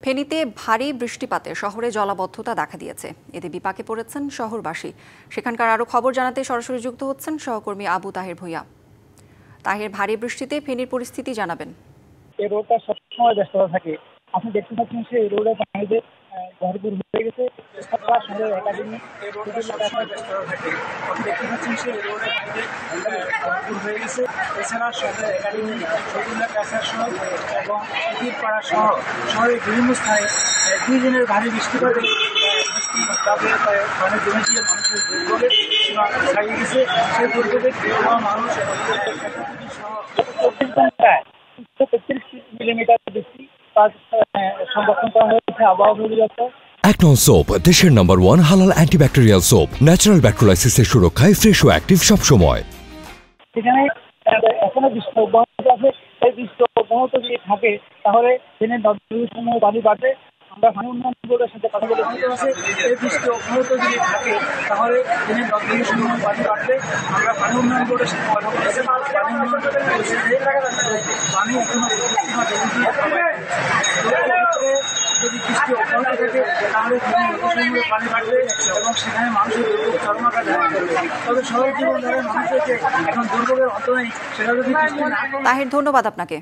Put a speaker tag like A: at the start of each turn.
A: ফেনীতে ভারী বৃষ্টিপাতে শহরে জলাবদ্ধতা দেখা দিয়েছে। এতে বিপাকে পড়েছেন শহরবাসী। সেখানকার আরো খবর জানাতে সরাসরি যুক্ত হচ্ছেন সহকর্মী আবু তাহের ভূঁইয়া। তাহের, ভারী বৃষ্টিতে ফেনীর পরিস্থিতি জানাবেন।
B: এই রোডটা সবসময় ব্যস্ততা থাকে। আপনি দেখতে পাচ্ছেন যে এই রোডে পানিতে ভরপুর হয়ে গেছে। শহরের একাডেমি এই রোডটা সবসময় ব্যস্ততা থাকে। আপনি দেখতে পাচ্ছেন যে এই রোডে পানিতে ভরপুর হয়ে গেছে। এছাড়া শহরের একাডেমি, শহীদুল্লাহ কাছার শহর এবং পাড়া শহর শহরের বিভিন্ন স্থানে 2 দিনের ভারী বৃষ্টিপাতে পানি জমে গিয়ে মানুষের দুর্ভোগের সীমা ছাড়িয়ে গেছে। সেই দুর্ভোগের মানুষ 24 ঘন্টায় 33 মিলিমিটার বৃষ্টি সংরক্ষণ করা হয়েছে আবহাওয়া অধিদপ্তর।
C: অ্যাকনল সোপ, দেশের নাম্বার 1 হালাল অ্যান্টিব্যাকটেরিয়াল সোপ, ন্যাচারাল ব্যাকটেরিয়ালাইসিসের সুরক্ষায় ফ্রেশ ও অ্যাক্টিভ সবসময়।
B: সেখানে এখনো বৃষ্টি অব্যাহত আছে। এই বৃষ্টি অব্যাহত যদি থাকে তাহলে দিনের নদীসমূহ পানি বাড়বে। আমরা পানি উন্নয়ন বোর্ডের সাথে কথা বলে জানতে পারছি এই বৃষ্টি অব্যাহত যদি থাকে তাহলে দিনের নদীসমূহ পানি বাড়বে। আমরা পানি উন্নয়ন বোর্ডের সাথে কথা বলেছি। পানি এখনো যদি বৃষ্টি অব্যাহত থাকে তাহলে পানি বাড়বে এবং সেখানে মানুষের দুর্ভোগ চরমাকার ধারণ করবে। তবে সড়ক জীবন ধারার মানুষের যে এখন দুর্ভোগের অন্ত নেই, সেটা যদি
A: তাহের, ধন্যবাদ আপনাকে।